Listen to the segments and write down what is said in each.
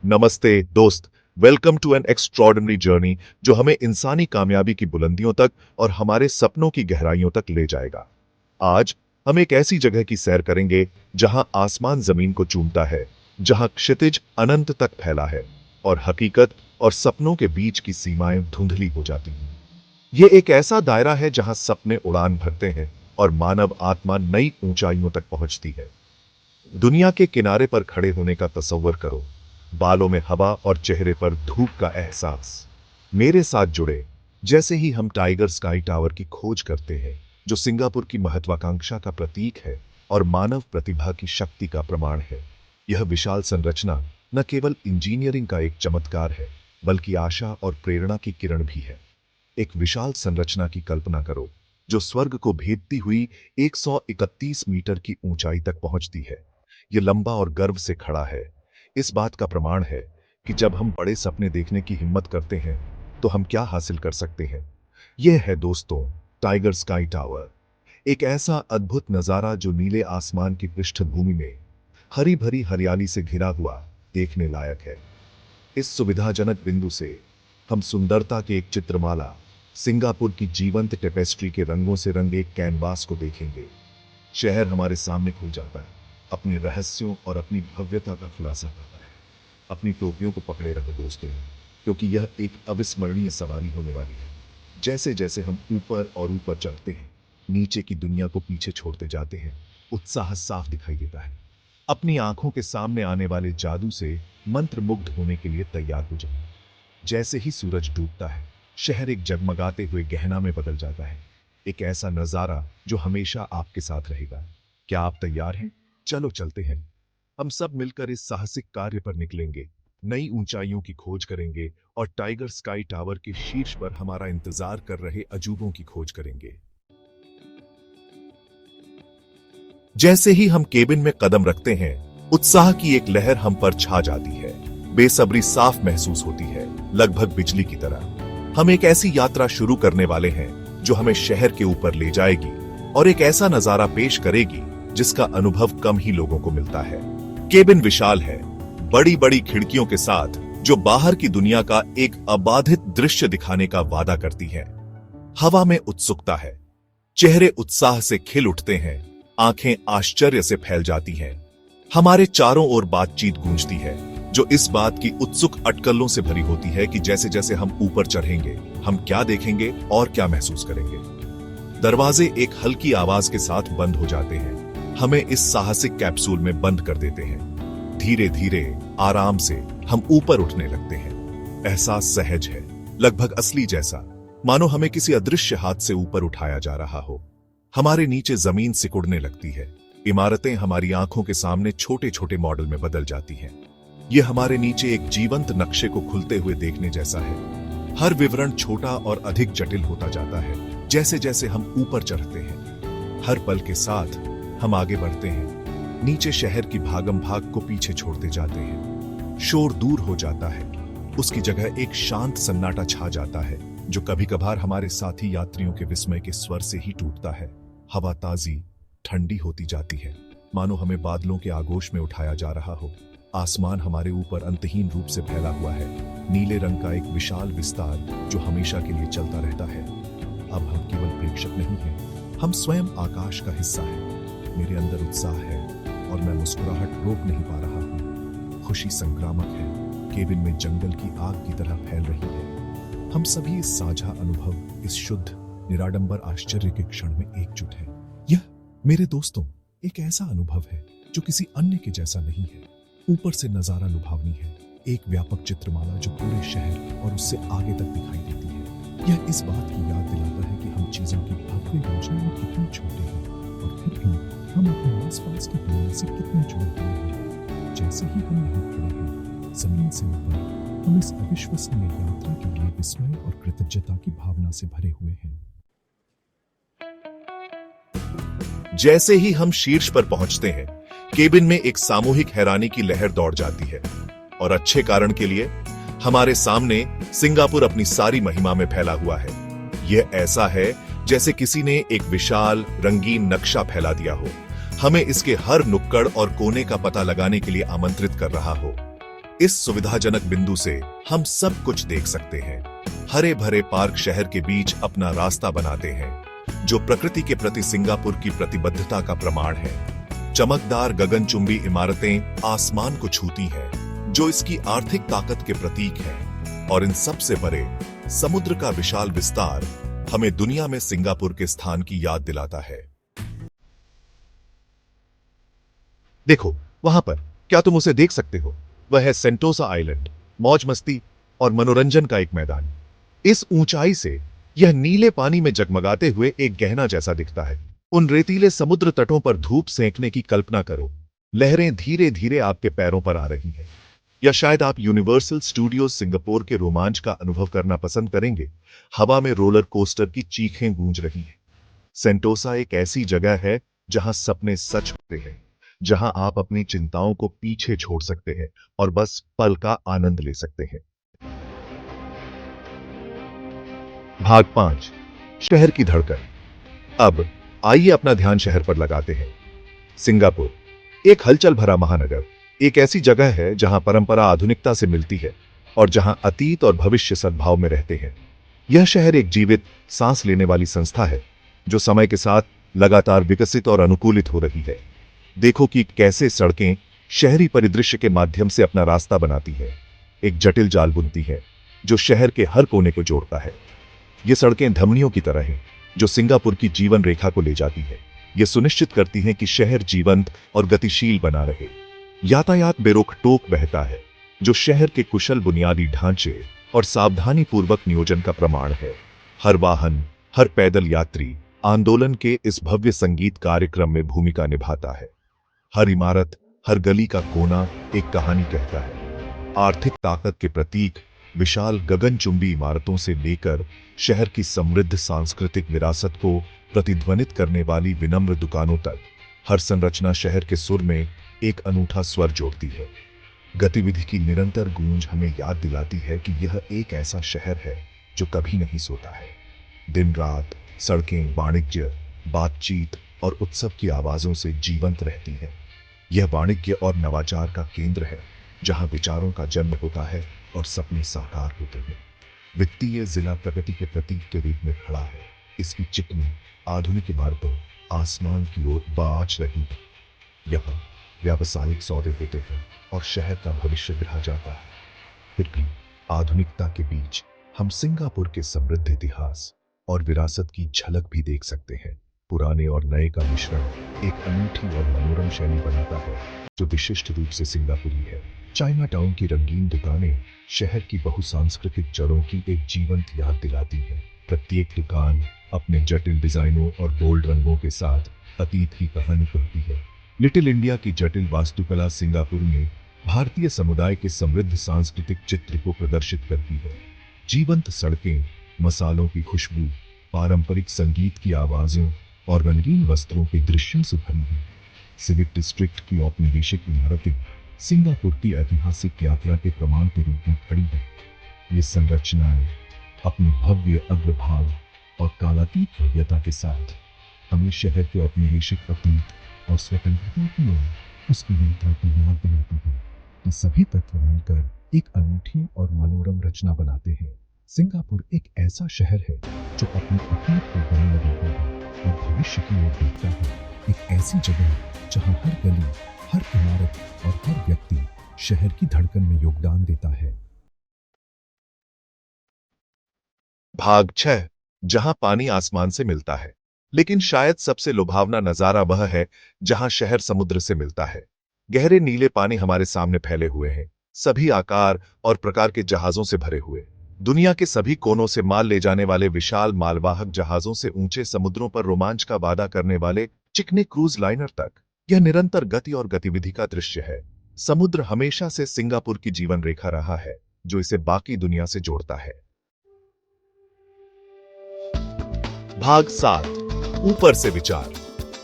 नमस्ते दोस्त। Welcome to an extraordinary journey जो हमें इंसानी कामयाबी की बुलंदियों तक और हमारे सपनों की गहराइयों तक ले जाएगा। आज हम एक ऐसी जगह की सैर करेंगे जहां आसमान जमीन को चूमता है, जहां क्षितिज अनंत तक फैला है और हकीकत और सपनों के बीच की सीमाएं धुंधली हो जाती हैं। ये एक ऐसा दायरा है जहां सपने उड़ान भरते हैं और मानव आत्मा नई ऊंचाइयों तक पहुंचती है। दुनिया के किनारे पर खड़े होने का तसव्वुर करो, बालों में हवा और चेहरे पर धूप का एहसास। मेरे साथ जुड़े जैसे ही हम टाइगर स्काई टावर की खोज करते हैं, जो सिंगापुर की महत्वाकांक्षा का प्रतीक है और मानव प्रतिभा की शक्ति का प्रमाण है। यह विशाल संरचना न केवल इंजीनियरिंग का एक चमत्कार है, बल्कि आशा और प्रेरणा की किरण भी है। एक विशाल संरचना की कल्पना करो जो स्वर्ग को भेदती हुई 131 मीटर की ऊंचाई तक पहुंचती है। यह लंबा और गर्व से खड़ा है, इस बात का प्रमाण है कि जब हम बड़े सपने देखने की हिम्मत करते हैं तो हम क्या हासिल कर सकते हैं। यह है दोस्तों टाइगर स्काई टावर, एक ऐसा अद्भुत नजारा जो नीले आसमान की पृष्ठभूमि में हरी भरी हरियाली से घिरा हुआ देखने लायक है। इस सुविधाजनक बिंदु से हम सुंदरता के एक चित्रमाला, सिंगापुर की जीवंत टेपेस्ट्री के रंगों से रंगे एक कैनवास को देखेंगे। शहर हमारे सामने खुल जाता है, अपने रहस्यों और अपनी भव्यता का खुलासा करता है। अपनी टोपियों को पकड़े रहो दोस्तों, क्योंकि यह एक अविस्मरणीय सवारी होने वाली है। जैसे जैसे हम ऊपर और ऊपर चढ़ते हैं, नीचे की दुनिया को पीछे छोड़ते जाते हैं। उत्साह साफ दिखाई देता है। अपनी आंखों के सामने आने वाले जादू से मंत्रमुग्ध होने के लिए तैयार हो जाए। जैसे ही सूरज डूबता है, शहर एक जगमगाते हुए गहना में बदल जाता है। एक ऐसा नजारा जो हमेशा आपके साथ रहेगा। क्या आप तैयार हैं? चलो चलते हैं। हम सब मिलकर इस साहसिक कार्य पर निकलेंगे, नई ऊंचाइयों की खोज करेंगे और टाइगर स्काई टावर के शीर्ष पर हमारा इंतजार कर रहे अजूबों की खोज करेंगे। जैसे ही हम केबिन में कदम रखते हैं, उत्साह की एक लहर हम पर छा जाती है। बेसब्री साफ महसूस होती है, लगभग बिजली की तरह। हम एक ऐसी यात्रा शुरू करने वाले हैं जो हमें शहर के ऊपर ले जाएगी और एक ऐसा नजारा पेश करेगी जिसका अनुभव कम ही लोगों को मिलता है। केबिन विशाल है, बड़ी बड़ी खिड़कियों के साथ, जो बाहर की दुनिया का एक अबाधित दृश्य दिखाने का वादा करती है। हवा में उत्सुकता है, चेहरे उत्साह से खिल उठते हैं, आंखें आश्चर्य से फैल जाती हैं। हमारे चारों ओर बातचीत गूंजती है, जो इस बात की उत्सुक अटकलों से भरी होती है कि जैसे जैसे हम ऊपर चढ़ेंगे, हम क्या देखेंगे और क्या महसूस करेंगे। दरवाजे एक हल्की आवाज के साथ बंद हो जाते हैं, हमें इस साहसिक कैप्सूल में बंद कर देते हैं। धीरे धीरे आराम से हम ऊपर उठने लगते हैं। एहसास सहज है, लगभग असली जैसा, मानो हमें किसी अदृश्य हाथ से ऊपर उठाया जा रहा हो। हमारे नीचे जमीन सिकुड़ने लगती है, इमारतें हमारी आंखों के सामने छोटे छोटे मॉडल में बदल जाती हैं। यह हमारे नीचे एक जीवंत नक्शे को खुलते हुए देखने जैसा है। हर विवरण छोटा और अधिक जटिल होता जाता है जैसे जैसे हम ऊपर चढ़ते हैं। हर पल के साथ हम आगे बढ़ते हैं, नीचे शहर की भागम भाग को पीछे छोड़ते जाते हैं। शोर दूर हो जाता है, उसकी जगह एक शांत सन्नाटा छा जाता है, जो कभी कभार हमारे साथी यात्रियों के विस्मय के स्वर से ही टूटता है। हवा ताजी ठंडी होती जाती है, मानो हमें बादलों के आगोश में उठाया जा रहा हो। आसमान हमारे ऊपर अंतहीन रूप से फैला हुआ है, नीले रंग का एक विशाल विस्तार जो हमेशा के लिए चलता रहता है। अब हम केवल प्रेक्षक नहीं हैं, हम स्वयं आकाश का हिस्सा हैं। मेरे अंदर उत्साह है और मैं मुस्कुराहट रोक नहीं पा रहा हूँ। खुशी संक्रामक है, केबिन में जंगल की आग की तरह फैल रही है। हम सभी इस साझा अनुभव, इस शुद्ध निराडंबर आश्चर्य के क्षण में एकजुट हैं। यह मेरे दोस्तों एक ऐसा अनुभव है जो किसी अन्य के जैसा नहीं है। ऊपर से नजारा लुभावनी है, एक व्यापक चित्रमाला जो पूरे शहर और उससे आगे तक दिखाई देती है। यह इस बात की याद दिलाता है कि हम चीजों की भव्य योजना में कितने छोटे हैं और फिर भी हम अपने आसपास की दुनिया से कितने जुड़े हुए हैं। जैसे ही हम यहाँ खड़े हैं, जमीन से ऊपर, हम इस अविश्वसनीय यात्रा के लिए विस्मय और कृतज्ञता की भावना से भरे हुए हैं। जैसे ही हम शीर्ष पर पहुंचते हैं, केबिन में एक सामूहिक हैरानी की लहर दौड़ जाती है, और अच्छे कारण के लिए। हमारे सामने सिंगापुर अपनी सारी महिमा में फैला हुआ है। यह ऐसा है जैसे किसी ने एक विशाल रंगीन नक्शा फैला दिया हो, हमें इसके हर नुक्कड़ और कोने का पता लगाने के लिए आमंत्रित कर रहा हो। इस सुविधाजनक बिंदु से हम सब कुछ देख सकते हैं। हरे भरे पार्क शहर के बीच अपना रास्ता बनाते हैं, जो प्रकृति के प्रति सिंगापुर की प्रतिबद्धता का प्रमाण है। चमकदार गगनचुंबी इमारतें आसमान को छूती हैं, जो इसकी आर्थिक ताकत के प्रतीक हैं। और इन सबसे परे समुद्र का विशाल विस्तार हमें दुनिया में सिंगापुर के स्थान की याद दिलाता है। देखो वहां पर, क्या तुम उसे देख सकते हो? वह है सेंटोसा आइलैंड, मौज मस्ती और मनोरंजन का एक मैदान। इस ऊंचाई से यह नीले पानी में जगमगाते हुए एक गहना जैसा दिखता है। उन रेतीले समुद्र तटों पर धूप सेंकने की कल्पना करो। लहरें धीरे धीरे आपके पैरों पर आ रही हैं। या शायद आप यूनिवर्सल स्टूडियोज सिंगापुर के रोमांच का अनुभव करना पसंद करेंगे। हवा में रोलर कोस्टर की चीखें गूंज रही हैं। सेंटोसा एक ऐसी जगह है जहां सपने सच होते हैं, जहां आप अपनी चिंताओं को पीछे छोड़ सकते हैं और बस पल का आनंद ले सकते हैं। भाग 5, शहर की धड़कन। अब आइए अपना ध्यान शहर पर लगाते हैं। सिंगापुर एक हलचल भरा महानगर, एक ऐसी जगह है जहां परंपरा आधुनिकता से मिलती है और जहां अतीत और भविष्य सद्भाव में रहते हैं। यह शहर एक जीवित, सांस लेने वाली संस्था है, जो समय के साथ लगातार विकसित और अनुकूलित हो रही है। देखो कि कैसे सड़कें शहरी परिदृश्य के माध्यम से अपना रास्ता बनाती है, एक जटिल जाल बुनती है जो शहर के हर कोने को जोड़ता है। ये सड़कें धमनियों की तरह हैं, जो सिंगापुर की जीवन रेखा को ले जाती है। ये सुनिश्चित करती हैं कि शहर जीवंत और गतिशील बना रहे। यातायात बेरोक-टोक बहता है, जो शहर के कुशल बुनियादी ढांचे और सावधानी पूर्वक नियोजन का प्रमाण है। हर वाहन, हर पैदल यात्री आंदोलन के इस भव्य संगीत कार्यक्रम में भूमिका निभाता है। हर इमारत, हर गली का कोना एक कहानी कहता है। आर्थिक ताकत के प्रतीक विशाल गगनचुंबी इमारतों से लेकर शहर की समृद्ध सांस्कृतिक विरासत को प्रतिध्वनित करने वाली विनम्र दुकानों तक, हर संरचना शहर के सुर में एक अनूठा स्वर जोड़ती है। गतिविधि की निरंतर गूंज हमें याद दिलाती है कि यह एक ऐसा शहर है जो कभी नहीं सोता है। दिन रात सड़कें वाणिज्य, बातचीत और उत्सव की आवाजों से जीवंत रहती हैं। यह वाणिज्य और नवाचार का केंद्र है, जहां विचारों का जन्म होता है और सपने साकार होते हैं। वित्तीय जिला प्रगति के प्रतीक के रूप में खड़ा है। इसकी चिकनी आधुनिक इमारतें आसमान की ओर बाज रही हैं। यहाँ व्यावसायिक सौदे होते हैं और शहर का भविष्य गढ़ा जाता है। फिर भी आधुनिकता के बीच हम सिंगापुर के समृद्ध इतिहास और विरासत की झलक भी देख सकते हैं। पुराने और नए का मिश्रण एक अनूठी और मनोरम शैली बनाता है, जो विशिष्ट रूप से सिंगापुरी है। चाइना टाउन की रंगीन दुकानें शहर की बहुसांस्कृतिक जड़ों की एक जीवंत याद दिलाती है। प्रत्येक दुकान अपने जटिल डिजाइनों और बोल्ड रंगों के साथ अतीत की कहानी कहती है। लिटिल इंडिया की जटिल वास्तुकला सिंगापुर में भारतीय समुदाय के समृद्ध सांस्कृतिक चित्र को प्रदर्शित करती है। जीवंत सड़कें, मसालों की खुशबू, पारंपरिक संगीत की आवाज़ों और रंगीन वस्त्रों के दृश्यों से भरी है। सिविक डिस्ट्रिक्ट की औपनिवेशिक इमारतें सिंगापुर की ऐतिहासिक यात्रा के प्रमाण के रूप में खड़ी हैं। ये संरचनाएं अपने भव्य अग्रभाग और कालातीत भव्यता के साथ हमें शहर के औपनिवेशिक अतीत और स्वतंत्रता की ओर उसकी यात्रा की याद दिलाती है। ये सभी तत्व मिलकर एक अनूठी और मनोरम रचना बनाते हैं। सिंगापुर एक ऐसा शहर है जो अपने अतीत को गले लगाता है और भविष्य की ओर देखता है। एक ऐसी जगह जहां हर गली, हर इमारत और हर व्यक्ति शहर की धड़कन में योगदान देता है। भाग 6, जहां पानी आसमान से मिलता है। लेकिन शायद सबसे लुभावना नजारा वह है जहां शहर समुद्र से मिलता है। गहरे नीले पानी हमारे सामने फैले हुए हैं, सभी आकार और प्रकार के जहाजों से भरे हुए। दुनिया के सभी कोनों से माल ले जाने वाले विशाल मालवाहक जहाजों से ऊंचे समुद्रों पर रोमांच का वादा करने वाले चिकने क्रूज लाइनर तक, यह निरंतर गति और गतिविधि का दृश्य है। समुद्र हमेशा से सिंगापुर की जीवन रेखा रहा है, जो इसे बाकी दुनिया से जोड़ता है। भाग 7, ऊपर से विचार।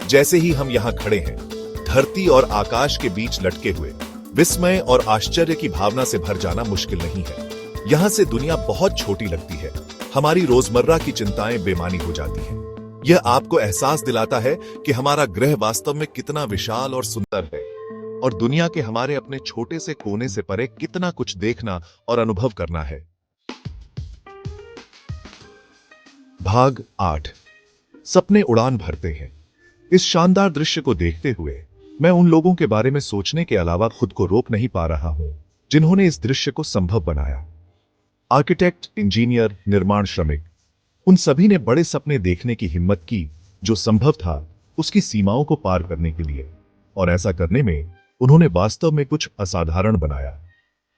जैसे ही हम यहां खड़े हैं, धरती और आकाश के बीच लटके हुए विस्मय और आश्चर्य की भावना से भर जाना मुश्किल नहीं है। यहां से दुनिया बहुत छोटी लगती है, हमारी रोजमर्रा की चिंताएं बेमानी हो जाती हैं। यह आपको एहसास दिलाता है कि हमारा ग्रह वास्तव में कितना विशाल और सुंदर है। और दुनिया के हमारे अपने छोटे से कोने से परे कितना कुछ देखना और अनुभव करना है। भाग 8। सपने उड़ान भरते हैं। इस शानदार दृश्य को देखते हुए मैं उन लोगों के बारे में सोचने के अलावा खुद को रोक नहीं पा रहा हूं जिन्होंने इस दृश्य को संभव बनाया। आर्किटेक्ट, इंजीनियर, निर्माण श्रमिक, उन सभी ने बड़े सपने देखने की हिम्मत की जो संभव था उसकी सीमाओं को पार करने के लिए, और ऐसा करने में उन्होंने वास्तव में कुछ असाधारण बनाया।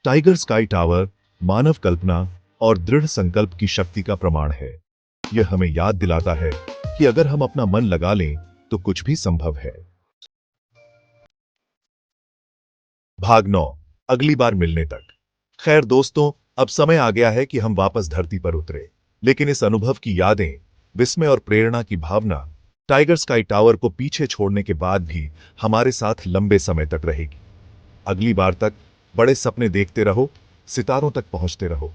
टाइगर स्काई टावर मानव कल्पना और दृढ़ संकल्प की शक्ति का प्रमाण है। यह हमें याद दिलाता है कि अगर हम अपना मन लगा लें तो कुछ भी संभव है। भाग 9। अगली बार मिलने तक। खैर दोस्तों, अब समय आ गया है कि हम वापस धरती पर उतरे, लेकिन इस अनुभव की यादें, विस्मय और प्रेरणा की भावना टाइगर स्काई टावर को पीछे छोड़ने के बाद भी हमारे साथ लंबे समय तक रहेगी। अगली बार तक बड़े सपने देखते रहो, सितारों तक पहुंचते रहो,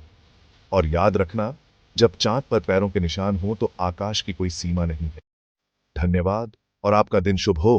और याद रखना, जब चांद पर पैरों के निशान हो तो आकाश की कोई सीमा नहीं है। धन्यवाद और आपका दिन शुभ हो।